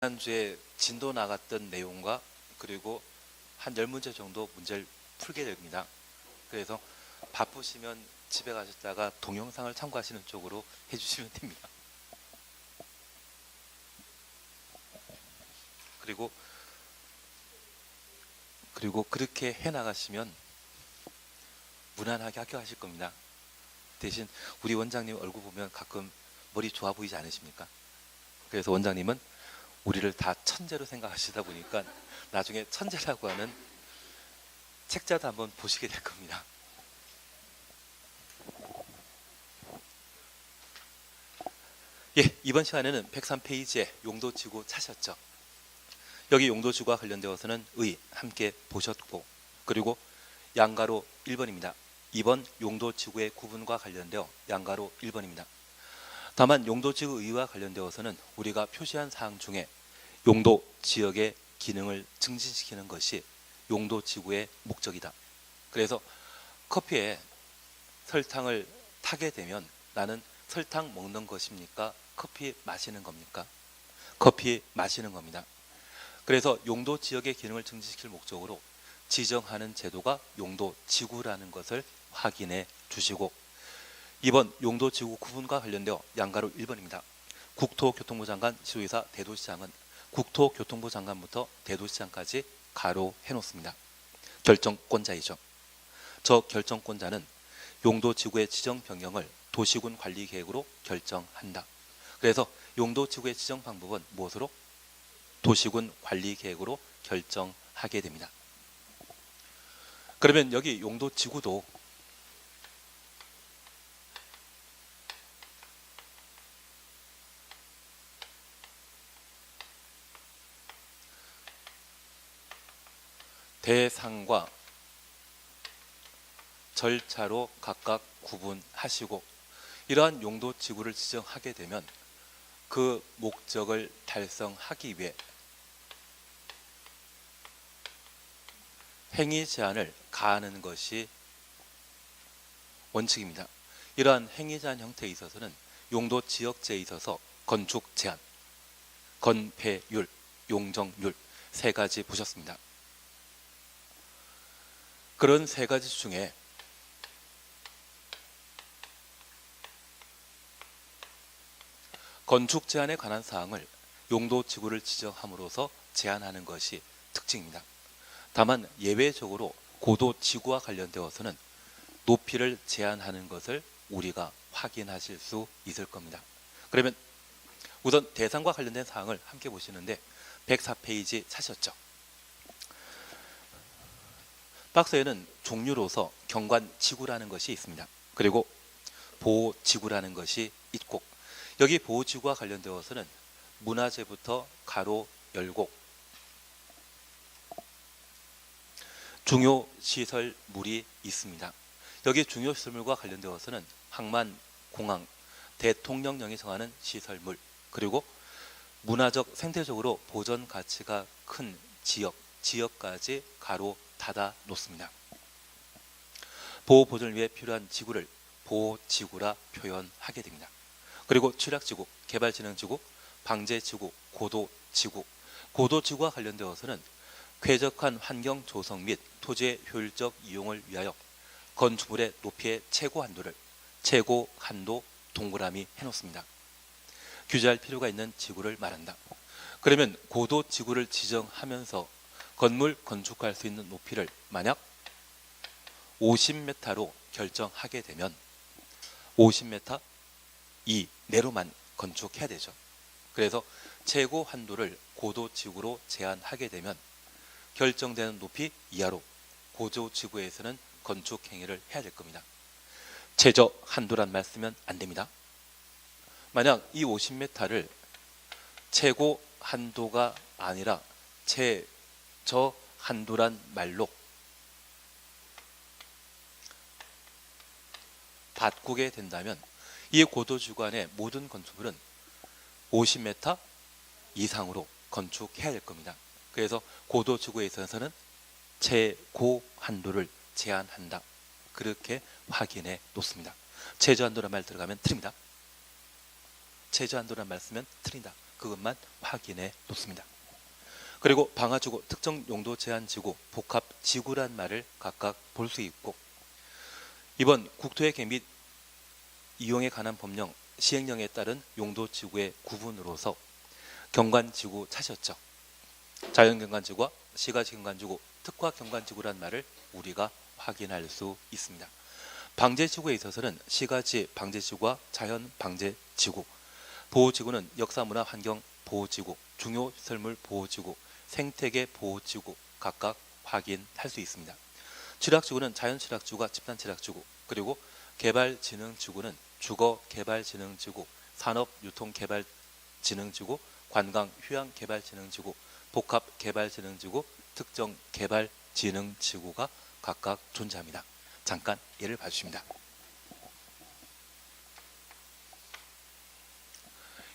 지난주에 진도 나갔던 내용과 그리고 한 10문제 정도 문제를 풀게 됩니다. 그래서 바쁘시면 집에 가셨다가 동영상을 참고하시는 쪽으로 해주시면 됩니다. 그리고 그렇게 해나가시면 무난하게 합격하실 겁니다. 대신 우리 원장님 얼굴 보면 가끔 머리 좋아 보이지 않으십니까? 그래서 원장님은 우리를 다 천재로 생각하시다 보니까 나중에 천재라고 하는 책자도 한번 보시게 될 겁니다. 예, 이번 시간에는 103페이지에 용도지구 찾으셨죠? 여기 용도지구와 관련되어서는 의 함께 보셨고, 그리고 양가로 1번입니다. 2번 용도지구의 구분과 관련되어 양가로 1번입니다. 다만 용도지구 의와 관련되어서는 우리가 표시한 사항 중에 용도 지역의 기능을 증진시키는 것이 용도지구의 목적이다. 그래서 커피에 설탕을 타게 되면 나는 설탕 먹는 것입니까? 커피 마시는 겁니까? 커피 마시는 겁니다. 그래서 용도 지역의 기능을 증진시킬 목적으로 지정하는 제도가 용도지구라는 것을 확인해 주시고, 이번 용도지구 구분과 관련되어 양가로 1번입니다. 국토교통부 장관, 시도지사, 대도시장은 국토교통부 장관부터 대도시장까지 가로 해놓습니다. 결정권자이죠. 저 결정권자는 용도지구의 지정 변경을 도시군 관리계획으로 결정한다. 그래서 용도지구의 지정 방법은 무엇으로? 도시군 관리계획으로 결정하게 됩니다. 그러면 여기 용도지구도 대상과 절차로 각각 구분하시고, 이러한 용도지구를 지정하게 되면 그 목적을 달성하기 위해 행위 제한을 가하는 것이 원칙입니다. 이러한 행위 제한 형태에 있어서는 용도지역제에 있어서 건축 제한, 건폐율, 용적률 세 가지 보셨습니다. 그런 세 가지 중에 건축 제한에 관한 사항을 용도지구를 지정함으로써 제한하는 것이 특징입니다. 다만 예외적으로 고도지구와 관련되어서는 높이를 제한하는 것을 우리가 확인하실 수 있을 겁니다. 그러면 우선 대상과 관련된 사항을 함께 보시는데 104페이지 찾으셨죠? 박스에는 종류로서 경관지구라는 것이 있습니다. 그리고 보호지구라는 것이 있고, 여기 보호지구와 관련되어서는 문화재부터 가로 열고 중요시설물이 있습니다. 여기 중요시설물과 관련되어서는 항만, 공항, 대통령령이 정하는 시설물, 그리고 문화적 생태적으로 보전 가치가 큰 지역까지 가로 닫아 놓습니다. 보호 보존을 위해 필요한 지구를 보호지구라 표현하게 됩니다. 그리고 취락지구, 개발진흥지구, 방제지구, 고도지구, 고도지구와 관련되어서는 쾌적한 환경 조성 및 토지의 효율적 이용을 위하여 건축물의 높이의 최고 한도 동그라미 해놓습니다. 규제할 필요가 있는 지구를 말한다. 그러면 고도지구를 지정하면서 건물 건축할 수 있는 높이를 만약 50m로 결정하게 되면 50m 이내로만 건축해야 되죠. 그래서 최고 한도를 고도지구로 제한하게 되면 결정되는 높이 이하로 고도지구에서는 건축 행위를 해야 될 겁니다. 최저 한도란 말 쓰면 안 됩니다. 만약 이 50m를 최고 한도가 아니라 최저 한도란 말로 바꾸게 된다면 이 고도지구 안의 모든 건축물은 50m 이상으로 건축해야 될 겁니다. 그래서 고도지구에 있어서는 최고 한도를 제한한다. 그렇게 확인해 놓습니다. 최저 한도란 말 들어가면 틀립니다. 최저 한도란 말 쓰면 틀린다. 그것만 확인해 놓습니다. 그리고 방화지구, 특정 용도 제한지구, 복합지구란 말을 각각 볼 수 있고, 이번 국토의 개 및 이용에 관한 법령 시행령에 따른 용도지구의 구분으로서 경관지구 찾으셨죠? 자연경관지구와 시가지경관지구, 특화경관지구란 말을 우리가 확인할 수 있습니다. 방제지구에 있어서는 시가지 방제지구와 자연방제지구, 보호지구는 역사문화환경보호지구, 중요시설물 보호지구, 생태계 보호지구 각각 확인할 수 있습니다. 취락지구는 자연취락지구와 집단취락지구, 그리고 개발진흥지구는 주거개발진흥지구, 산업유통개발진흥지구, 관광휴양개발진흥지구, 복합개발진흥지구, 특정개발진흥지구가 각각 존재합니다. 잠깐 예를 봐주십니다.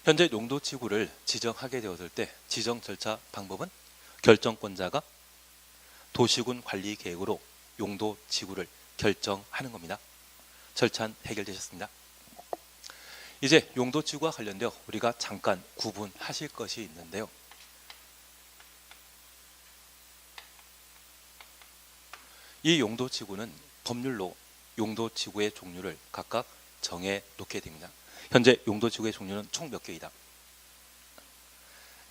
현재 용도지구를 지정하게 되었을 때 지정 절차 방법은 결정권자가 도시군 관리계획으로 용도지구를 결정하는 겁니다. 절차는 해결되셨습니다. 이제 용도지구와 관련되어 우리가 잠깐 구분하실 것이 있는데요. 이 용도지구는 법률로 용도지구의 종류를 각각 정해 놓게 됩니다. 현재 용도지구의 종류는 총 몇 개이다?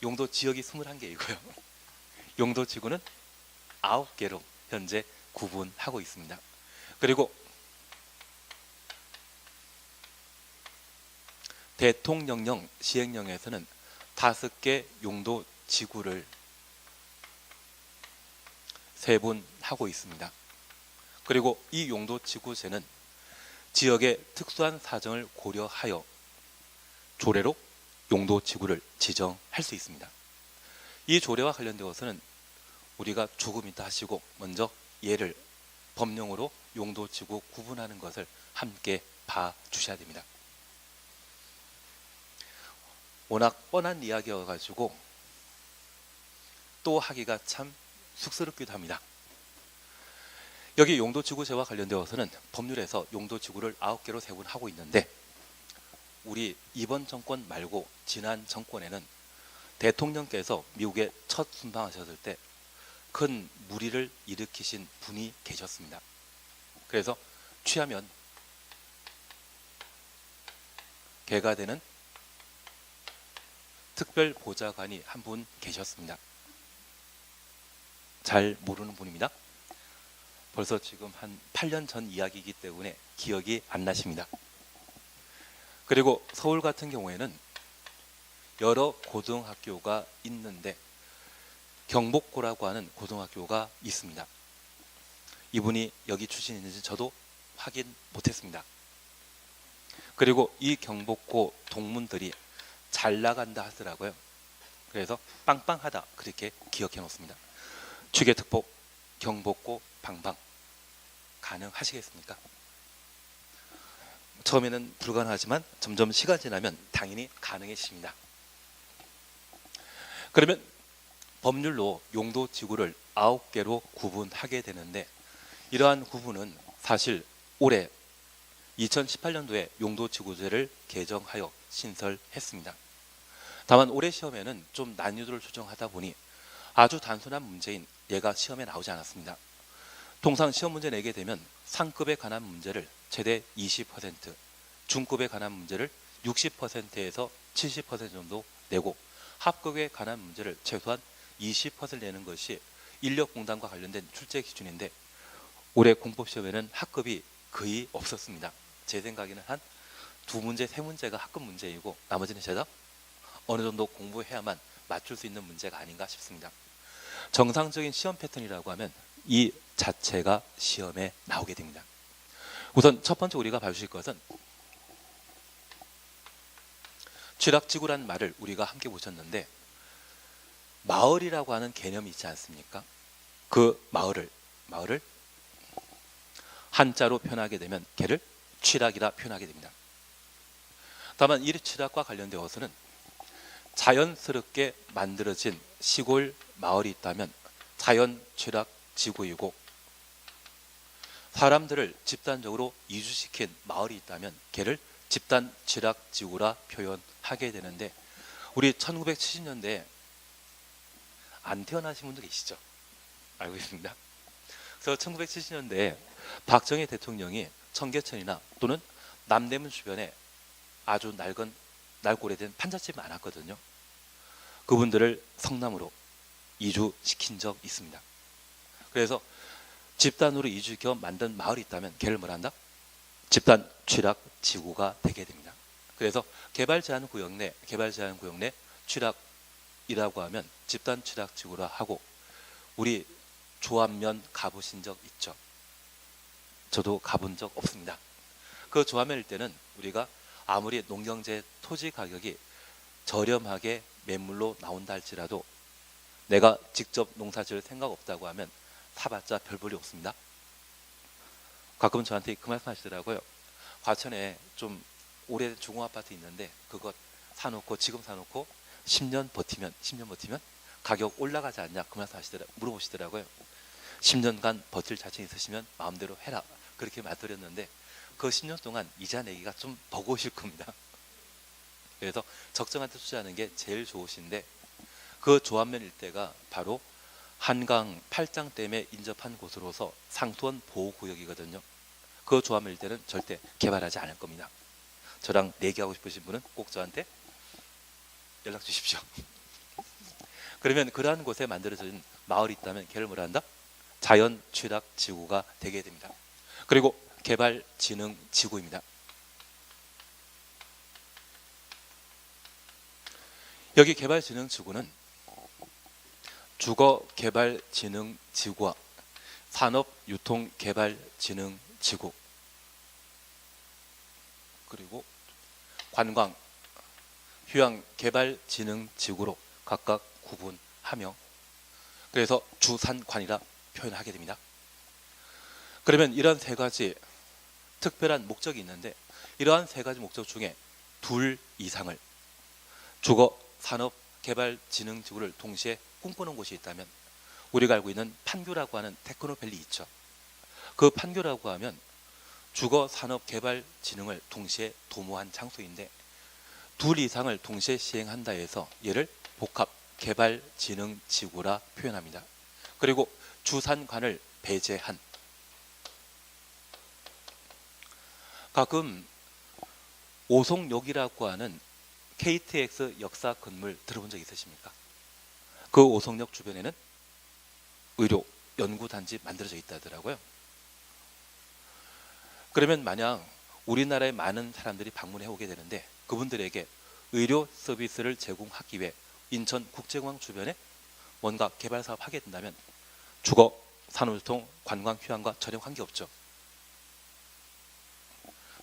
용도지역이 21개이고요. 용도지구는 9개로 현재 구분하고 있습니다. 그리고 대통령령 시행령에서는 5개 용도지구를 세분하고 있습니다. 그리고 이 용도지구제는 지역의 특수한 사정을 고려하여 조례로 용도지구를 지정할 수 있습니다. 이 조례와 관련되어서는 우리가 조금 이따 하시고 먼저 예를 법령으로 용도지구 구분하는 것을 함께 봐주셔야 됩니다. 워낙 뻔한 이야기여가지고 또 하기가 참 쑥스럽기도 합니다. 여기 용도지구제와 관련되어서는 법률에서 용도지구를 9개로 세분하고 있는데, 우리 이번 정권 말고 지난 정권에는 대통령께서 미국에 첫 순방하셨을 때 큰 무리를 일으키신 분이 계셨습니다. 그래서 취하면 개가 되는 특별보좌관이 한 분 계셨습니다. 잘 모르는 분입니다. 벌써 지금 한 8년 전 이야기이기 때문에 기억이 안 나십니다. 그리고 서울 같은 경우에는 여러 고등학교가 있는데 경복고라고 하는 고등학교가 있습니다. 이분이 여기 출신인지 저도 확인 못했습니다. 그리고 이 경복고 동문들이 잘 나간다 하더라고요. 그래서 빵빵하다 그렇게 기억해 놓습니다. 취계특복, 경복고, 방방 가능하시겠습니까? 처음에는 불가능하지만 점점 시간 지나면 당연히 가능해집니다. 그러면 법률로 용도지구를 9개로 구분하게 되는데, 이러한 구분은 사실 올해 2018년도에 용도지구제를 개정하여 신설했습니다. 다만 올해 시험에는 좀 난이도를 조정하다 보니 아주 단순한 문제인 얘가 시험에 나오지 않았습니다. 통상 시험 문제 내게 되면 상급에 관한 문제를 최대 20%, 중급에 관한 문제를 60%에서 70% 정도 내고 합격에 관한 문제를 최소한 20% 내는 것이 인력공단과 관련된 출제 기준인데, 올해 공법시험에는 합급이 거의 없었습니다. 제 생각에는 한 2문제, 3문제가 합급 문제이고 나머지는 제가 어느 정도 공부해야만 맞출 수 있는 문제가 아닌가 싶습니다. 정상적인 시험 패턴이라고 하면 이 자체가 시험에 나오게 됩니다. 우선 첫 번째 우리가 봐주실 것은 취락지구라는 말을 우리가 함께 보셨는데, 마을이라고 하는 개념이 있지 않습니까? 그 마을을 한자로 표현하게 되면 걔를 취락이라 표현하게 됩니다. 다만 이 취락과 관련되어서는 자연스럽게 만들어진 시골 마을이 있다면 자연 취락 지구이고, 사람들을 집단적으로 이주시킨 마을이 있다면 걔를 집단 취락 지구라 표현하게 되는데, 우리 1970년대에 안 태어나신 분도 계시죠? 알고 있습니다. 그래서 1970년대에 박정희 대통령이 청계천이나 또는 남대문 주변에 아주 낡고 오래된 판잣집이 많았거든요. 그분들을 성남으로 이주시킨 적 있습니다. 그래서 집단으로 이주시켜 만든 마을이 있다면 걔를 뭐란다? 집단 취락 지구가 되게 됩니다. 그래서 개발 제한 구역 내 취락이라고 하면 집단 취락 지구라 하고, 우리 조합면 가보신 적 있죠? 저도 가본 적 없습니다. 그 조합면일 때는 우리가 아무리 농경재 토지 가격이 저렴하게 매물로 나온다 할지라도 내가 직접 농사 지을 생각 없다고 하면 사봤자 별 볼이 없습니다. 가끔 저한테 그 말씀 하시더라고요. 과천에 좀 오래된 중공아파트 있는데 그것 사놓고 지금 사놓고 10년 버티면 가격 올라가지 않냐, 그 말씀 물어보시더라고요. 10년간 버틸 자신 있으시면 마음대로 해라, 그렇게 말드렸는데 그 10년 동안 이자 내기가 좀 버거우실 겁니다. 그래서 적정한 데 투자하는 게 제일 좋으신데, 그 조합면 일대가 바로 한강 팔장댐에 인접한 곳으로서 상수원 보호구역이거든요. 그 조합면 일대는 절대 개발하지 않을 겁니다. 저랑 내기하고 싶으신 분은 꼭 저한테 연락 주십시오. 그러면 그러한 곳에 만들어진 마을이 있다면 걔를 뭐라 한다? 자연 취락 지구가 되게 됩니다. 그리고 개발 진흥 지구입니다. 여기 개발 진흥 지구는 주거 개발 진흥 지구와 산업 유통 개발 진흥 지구, 그리고 관광 휴양 개발 진흥 지구로 각각 구분하며, 그래서 주산관이라 표현하게 됩니다. 그러면 이러한 세 가지 특별한 목적이 있는데, 이러한 세 가지 목적 중에 둘 이상을 주거 산업 개발 진흥 지구를 동시에 꿈꾸는 곳이 있다면, 우리가 알고 있는 판교라고 하는 테크노밸리 있죠. 그 판교라고 하면 주거 산업 개발 진흥을 동시에 도모한 장소인데, 둘 이상을 동시에 시행한다 해서 얘를 복합 개발 진흥 지구라 표현합니다. 그리고 주산관을 배제한, 가끔 오송역이라고 하는 KTX 역사 건물 들어본 적 있으십니까? 그 오송역 주변에는 의료 연구단지 만들어져 있다더라고요. 그러면 만약 우리나라에 많은 사람들이 방문해 오게 되는데, 그분들에게 의료 서비스를 제공하기 위해 인천국제공항 주변에 뭔가 개발 사업 하게 된다면 주거, 산업유통, 관광, 휴양과 전혀 관계없죠.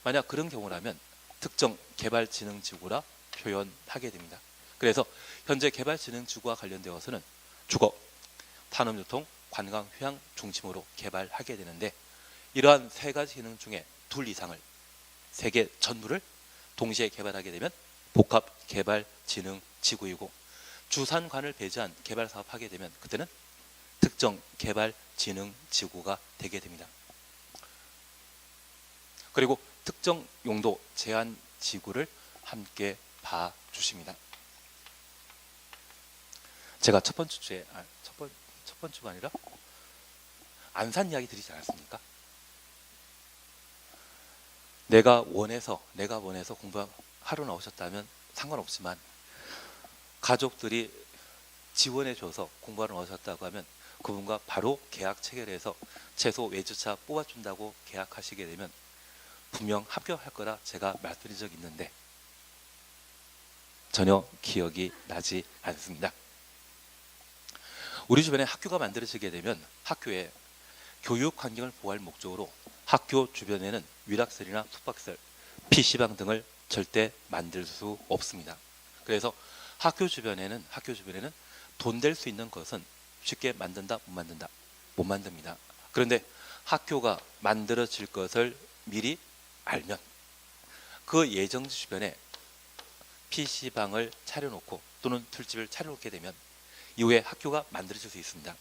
만약 그런 경우라면 특정 개발진흥지구라 표현하게 됩니다. 그래서 현재 개발진흥지구와 관련되어서는 주거, 산업유통, 관광, 휴양 중심으로 개발하게 되는데, 이러한 세 가지 기능 중에 둘 이상을, 세 개 전부를 동시에 개발하게 되면 복합 개발 진흥 지구이고, 주산관을 배제한 개발 사업 하게 되면 그때는 특정 개발 진흥 지구가 되게 됩니다. 그리고 특정 용도 제한 지구를 함께 봐 주십니다. 제가 첫 번째 주에 첫 번째가 아니라 안산 이야기 드리지 않았습니까? 내가 원해서 공부하러 나오셨다면 상관없지만, 가족들이 지원해줘서 공부하러 나오셨다고 하면 그분과 바로 계약 체결해서 최소 외주차 뽑아준다고 계약하시게 되면 분명 합격할 거라 제가 말씀드린 적이 있는데 전혀 기억이 나지 않습니다. 우리 주변에 학교가 만들어지게 되면 학교에 교육 환경을 보호할 목적으로 학교 주변에는 위락설이나 숙박설, PC방 등을 절대 만들 수 없습니다. 그래서 학교 주변에는 돈 될 수 있는 것은 쉽게 만든다, 못 만듭니다. 그런데 학교가 만들어질 것을 미리 알면 그 예정지 주변에 PC방을 차려놓고 또는 술집을 차려놓게 되면 이후에 학교가 만들어질 수 있습니다.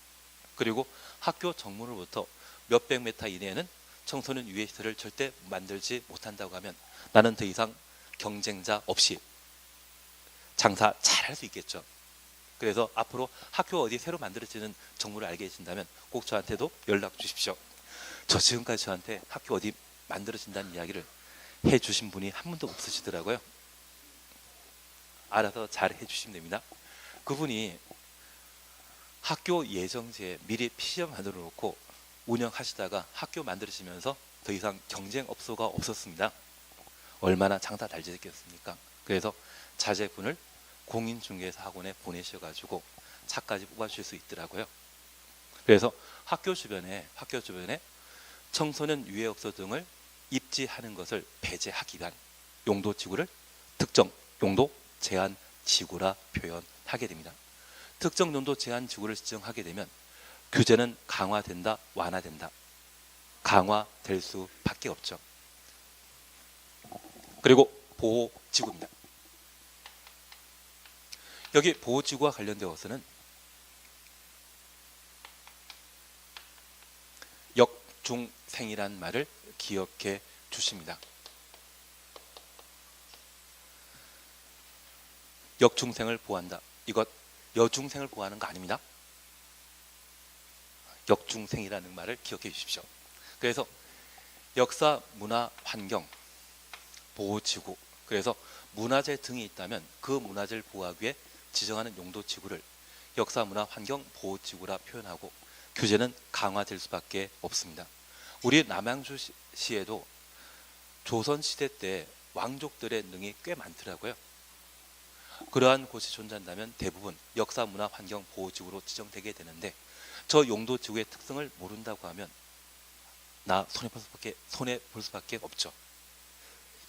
그리고 학교 정문으로부터 몇백 미터 이내에는 청소년 유해시설을 절대 만들지 못한다고 하면 나는 더 이상 경쟁자 없이 장사 잘 할 수 있겠죠. 그래서 앞으로 학교 어디 새로 만들어지는 정보를 알게 되신다면 꼭 저한테도 연락 주십시오. 저 지금까지 저한테 학교 어디 만들어진다는 이야기를 해주신 분이 한 분도 없으시더라고요. 알아서 잘 해주시면 됩니다. 그분이 학교 예정지에 미리 PC방 만들어 놓고 운영하시다가 학교 만들어지면서 더 이상 경쟁업소가 없었습니다. 얼마나 장사 잘 지냈겠습니까? 그래서 자제분을 공인중개사 학원에 보내셔가지고 차까지 뽑아주실 수 있더라고요. 그래서 학교 주변에 청소년 유해업소 등을 입지하는 것을 배제하기 위한 용도지구를 특정 용도 제한 지구라 표현하게 됩니다. 특정 용도 제한 지구를 지정하게 되면 규제는 강화된다, 완화된다. 강화될 수밖에 없죠. 그리고 보호지구입니다. 여기 보호지구와 관련되어서는 역중생이란 말을 기억해 주십니다. 역중생을 보호한다. 이것 여중생을 보호하는 거 아닙니다. 역중생이라는 말을 기억해 주십시오. 그래서 역사, 문화, 환경, 보호지구. 그래서 문화재 등이 있다면 그 문화재를 보호하기 위해 지정하는 용도지구를 역사, 문화, 환경, 보호지구라 표현하고 규제는 강화될 수밖에 없습니다. 우리 남양주시에도 조선시대 때 왕족들의 능이 꽤 많더라고요. 그러한 곳이 존재한다면 대부분 역사, 문화, 환경, 보호지구로 지정되게 되는데 저 용도지구의 특성을 모른다고 하면 나 손해볼 수밖에 없죠.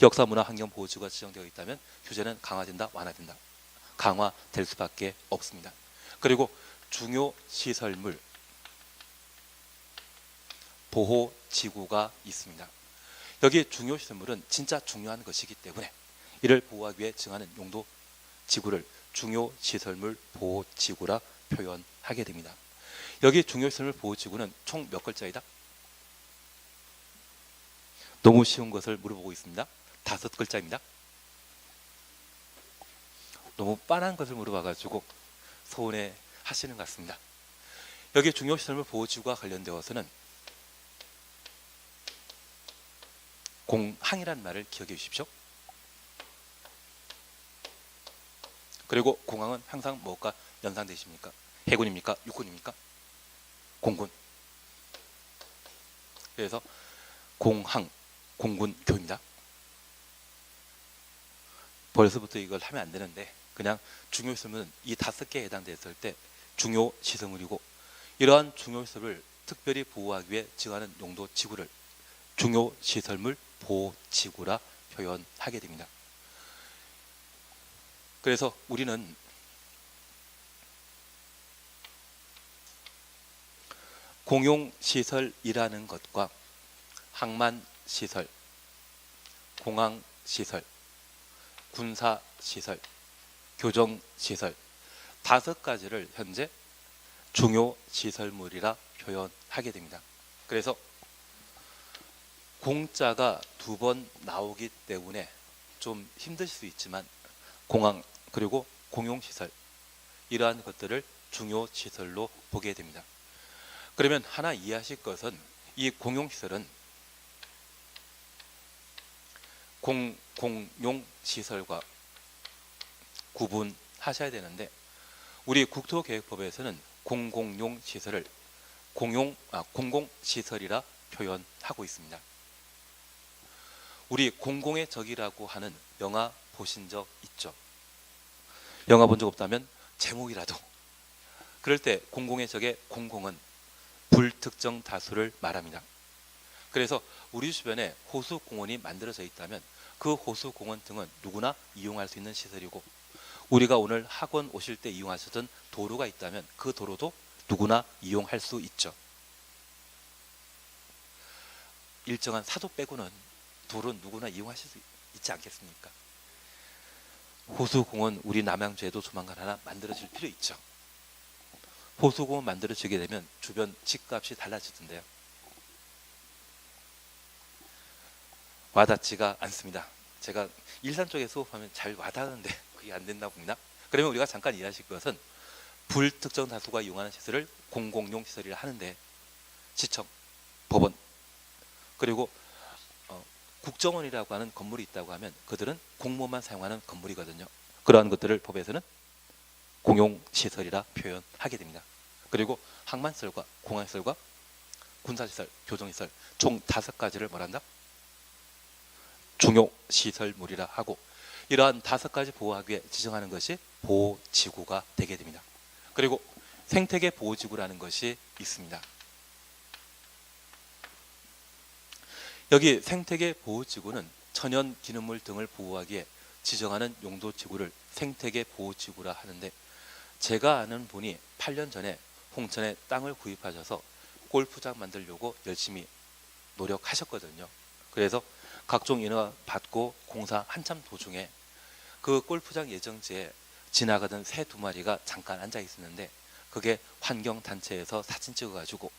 역사, 문화, 환경, 보호지구가 지정되어 있다면 규제는 강화된다, 완화된다. 강화될 수밖에 없습니다. 그리고 중요시설물 보호지구가 있습니다. 여기 중요시설물은 진짜 중요한 것이기 때문에 이를 보호하기 위해 지정하는 용도지구를 중요시설물 보호지구라 표현하게 됩니다. 여기 중요시설물 보호지구는 총 몇 글자이다? 너무 쉬운 것을 물어보고 있습니다. 5글자입니다. 너무 뻔한 것을 물어봐가지고 서운해 하시는 것 같습니다. 여기 중요시설물 보호지구와 관련되어서는 공항이라는 말을 기억해 주십시오. 그리고 공항은 항상 무엇과 연상되십니까? 해군입니까? 육군입니까? 공군. 그래서 공항, 공군 교입니다. 벌써부터 이걸 하면 안 되는데 그냥 중요시설물은 이 5개에 해당됐을 때 중요시설물이고 이러한 중요시설을 특별히 보호하기 위해 지정하는 용도지구를 중요시설물 보호지구라 표현하게 됩니다. 그래서 우리는 공용시설이라는 것과 항만시설, 공항시설, 군사시설, 교정시설 5가지를 현재 중요시설물이라 표현하게 됩니다. 그래서 공자가 2번 나오기 때문에 좀 힘드실 수 있지만 공항 그리고 공용시설 이러한 것들을 중요시설로 보게 됩니다. 그러면 하나 이해하실 것은 이 공용시설은 공용시설과 구분하셔야 되는데 우리 국토계획법에서는 공공용시설을 공공시설이라 표현하고 있습니다. 우리 공공의 적이라고 하는 영화 보신 적 있죠? 영화 본 적 없다면 제목이라도. 그럴 때 공공의 적의 공공은 불특정 다수를 말합니다. 그래서 우리 주변에 호수공원이 만들어져 있다면 그 호수공원 등은 누구나 이용할 수 있는 시설이고 우리가 오늘 학원 오실 때 이용하셨던 도로가 있다면 그 도로도 누구나 이용할 수 있죠. 일정한 사도 빼고는 도로는 누구나 이용하실 수 있지 않겠습니까? 호수공원 우리 남양주에도 조만간 하나 만들어질 필요 있죠. 호수공원 만들어지게 되면 주변 집값이 달라지던데요. 와닿지가 않습니다. 제가 일산 쪽에 수업하면 잘 와닿는데 그게 안 됐나 봅니다. 그러면 우리가 잠깐 이해하실 것은 불특정 다수가 이용하는 시설을 공공용 시설이라 하는데 시청, 법원, 그리고 국정원이라고 하는 건물이 있다고 하면 그들은 공무원만 사용하는 건물이거든요. 그러한 것들을 법에서는 공용시설이라 표현하게 됩니다. 그리고 항만시설과 공항시설과 군사시설, 교정시설 총 5가지를 뭐란다? 중요시설물이라 하고 이러한 5가지 보호하기 위해 지정하는 것이 보호지구가 되게 됩니다. 그리고 생태계 보호지구라는 것이 있습니다. 여기 생태계 보호지구는 천연 기념물 등을 보호하기에 지정하는 용도지구를 생태계 보호지구라 하는데 제가 아는 분이 8년 전에 홍천에 땅을 구입하셔서 골프장 만들려고 열심히 노력하셨거든요. 그래서 각종 인허가 받고 공사 한참 도중에 그 골프장 예정지에 지나가던 새 2마리가 잠깐 앉아 있었는데 그게 환경단체에서 사진 찍어가지고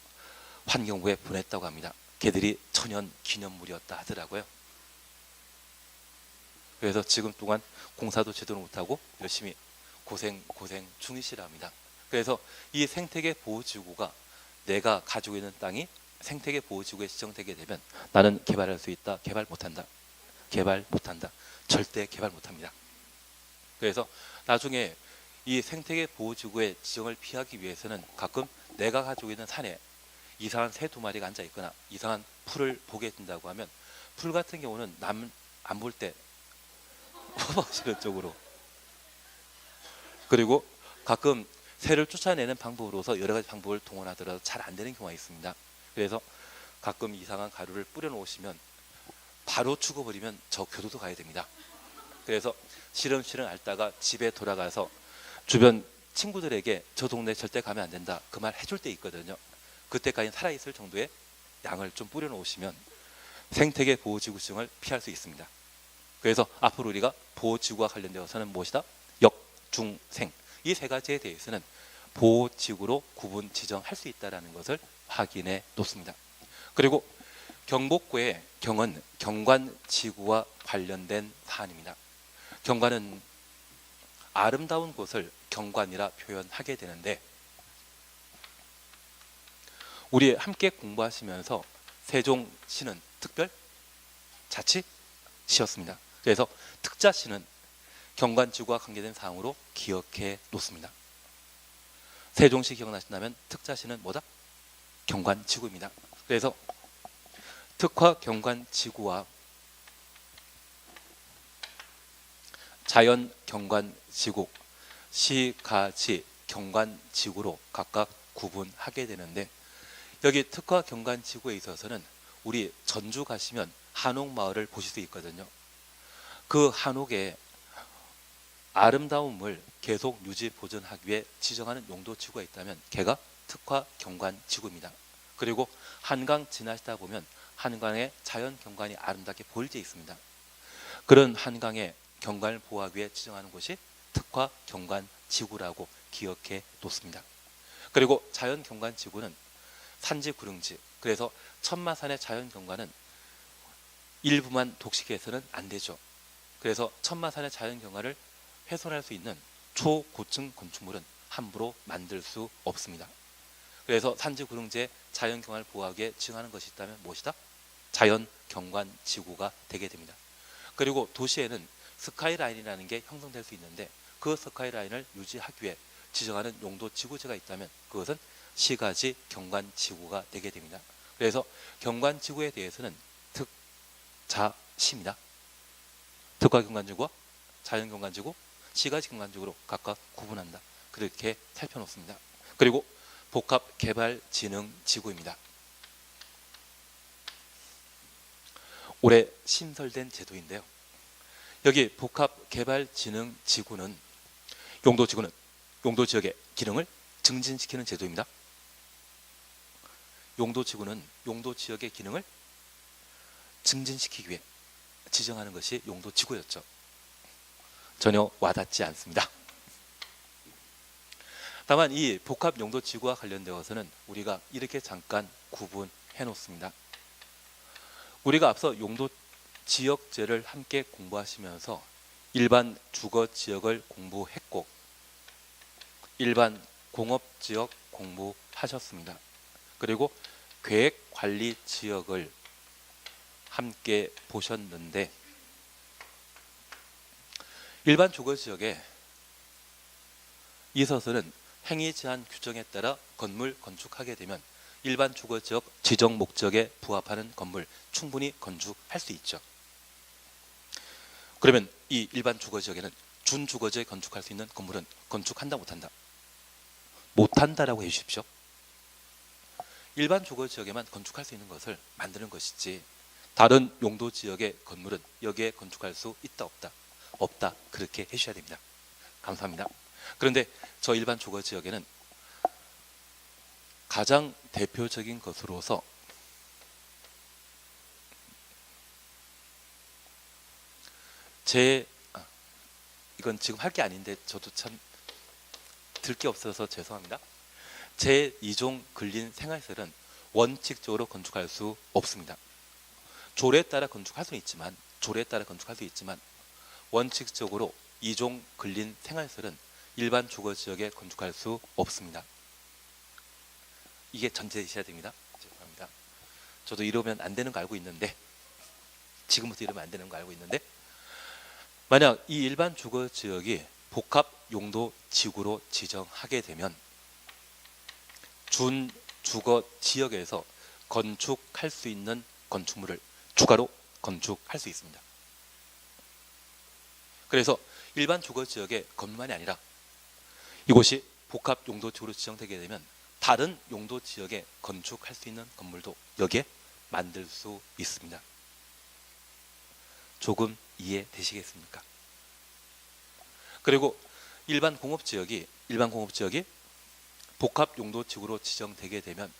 환경부에 보냈다고 합니다. 걔들이 천연 기념물이었다 하더라고요. 그래서 지금 동안 공사도 제대로 못하고 열심히 고생 중이시라 합니다. 그래서 이 생태계 보호지구가 내가 가지고 있는 땅이 생태계 보호지구에 지정되게 되면 나는 개발할 수 있다, 개발 못한다, 개발 못한다, 절대 개발 못합니다. 그래서 나중에 이 생태계 보호지구의 지정을 피하기 위해서는 가끔 내가 가지고 있는 산에 이상한 새 2마리가 앉아 있거나 이상한 풀을 보게 된다고 하면 풀 같은 경우는 남 안 볼 때 퍼버시는 쪽으로, 그리고 가끔 새를 쫓아내는 방법으로서 여러 가지 방법을 동원하더라도 잘 안 되는 경우가 있습니다. 그래서 가끔 이상한 가루를 뿌려 놓으시면 바로 죽어버리면 저 교도소 가야 됩니다. 그래서 시름시름 앓다가 집에 돌아가서 주변 친구들에게 저 동네 절대 가면 안 된다 그 말 해줄 때 있거든요. 그때까지 살아있을 정도의 양을 좀 뿌려 놓으시면 생태계 보호지구증을 피할 수 있습니다. 그래서 앞으로 우리가 보호지구와 관련되어서는 무엇이다? 역중생 이 3가지에 대해서는 보호지구로 구분 지정할 수 있다는 것을 확인해 놓습니다. 그리고 경복고의 경은 경관지구와 관련된 사안입니다. 경관은 아름다운 곳을 경관이라 표현하게 되는데 우리 함께 공부하시면서 세종시는 특별 자치시였습니다. 그래서 특자시는 경관지구와 관계된 사항으로 기억해 놓습니다. 세종시 기억나신다면 특자시는 뭐다? 경관지구입니다. 그래서 특화 경관지구와 자연 경관지구, 시가지 경관지구로 각각 구분하게 되는데 여기 특화 경관지구에 있어서는 우리 전주 가시면 한옥마을을 보실 수 있거든요. 그 한옥의 아름다움을 계속 유지 보존하기 위해 지정하는 용도지구가 있다면 걔가 특화 경관지구입니다. 그리고 한강 지나시다 보면 한강의 자연 경관이 아름답게 보일 때 있습니다. 그런 한강의 경관을 보호하기 위해 지정하는 곳이 특화 경관지구라고 기억해 놓습니다. 그리고 자연 경관지구는 산지 구릉지, 그래서 천마산의 자연 경관은 일부만 독식해서는 안 되죠. 그래서 천마산의 자연 경관을 훼손할 수 있는 초고층 건축물은 함부로 만들 수 없습니다. 그래서 산지 구릉지의 자연 경관을 보호하기 위해 지정하는 것이 있다면 무엇이다? 자연 경관 지구가 되게 됩니다. 그리고 도시에는 스카이라인이라는 게 형성될 수 있는데 그 스카이라인을 유지하기 위해 지정하는 용도 지구제가 있다면 그것은 시가지 경관 지구가 되게 됩니다. 그래서 경관 지구에 대해서는 특자시입니다. 특화 경관 지구와 자연 경관 지구, 시가지 경관 지구로 각각 구분한다. 그렇게 살펴놓습니다. 그리고 복합 개발 진흥 지구입니다. 올해 신설된 제도인데요. 여기 복합 개발 진흥 지구는 용도 지역의 기능을 증진시키는 제도입니다. 용도 지구는 용도 지역의 기능을 증진시키기 위해 지정하는 것이 용도 지구였죠. 전혀 와닿지 않습니다. 다만 이 복합 용도 지구와 관련되어서는 우리가 이렇게 잠깐 구분해 놓습니다. 우리가 앞서 용도 지역제를 함께 공부하시면서 일반 주거 지역을 공부했고 일반 공업지역 공부하셨습니다. 그리고 계획관리지역을 함께 보셨는데 일반 주거지역에 있어서는 행위 제한 규정에 따라 건물 건축하게 되면 일반 주거지역 지정 목적에 부합하는 건물 충분히 건축할 수 있죠. 그러면 이 일반 주거지역에는 준주거지에 건축할 수 있는 건물은 건축한다 못한다? 못한다라고 해주십시오. 일반 주거지역에만 건축할 수 있는 것을 만드는 것이지 다른 용도지역의 건물은 여기에 건축할 수 있다 없다? 없다. 그렇게 해주셔야 됩니다. 감사합니다. 그런데 저 일반 주거지역에는 가장 대표적인 것으로서 이건 지금 할 게 아닌데 저도 참 들 게 없어서 죄송합니다. 제2종 근린 생활시설은 원칙적으로 건축할 수 없습니다. 조례에 따라 건축할 수 있지만 원칙적으로 2종 근린 생활시설은 일반 주거지역에 건축할 수 없습니다. 이게 전제이셔야 됩니다. 죄송합니다. 저도 이러면 안 되는 거 알고 있는데 지금부터 이러면 안 되는 거 알고 있는데 만약 이 일반 주거지역이 복합용도지구로 지정하게 되면 준주거지역에서 건축할 수 있는 건축물을 추가로 건축할 수 있습니다. 그래서 일반 주거지역의 건물만이 아니라 이곳이 복합용도지구로 지정되게 되면 다른 용도지역에 건축할 수 있는 건물도 여기에 만들 수 있습니다. 조금 이해되시겠습니까? 그리고 일반 공업지역이 복합용도지구로 지정되게 되면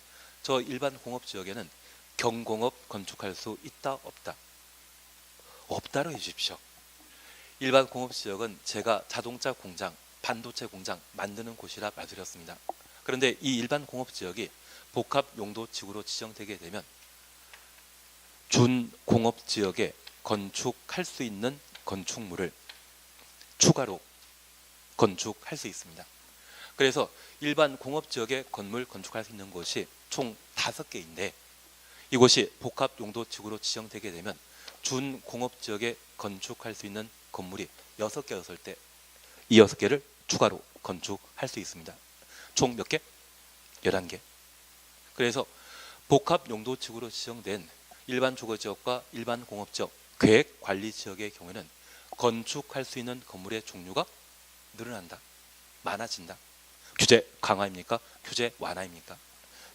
저 일반 공업지역에는 경공업 건축할 수 있다 없다? 없다로 해주십시오. 일반 공업지역은 제가 자동차 공장, 반도체 공장 만드는 곳이라 말드렸습니다. 그런데 이 일반 공업지역이 복합용도지구로 지정되게 되면 준공업지역에 건축할 수 있는 건축물을 추가로 건축할 수 있습니다. 그래서 일반 공업지역에 건물 건축할 수 있는 곳이 총 5개인데 이곳이 복합용도지구로 지정되게 되면 준공업지역에 건축할 수 있는 건물이 6개였을 때 이 6개를 추가로 건축할 수 있습니다. 총 몇 개? 11개. 그래서 복합용도지구로 지정된 일반 주거지역과 일반 공업지역, 계획관리지역의 경우에는 건축할 수 있는 건물의 종류가 늘어난다, 많아진다. 규제 강화입니까? 규제 완화입니까?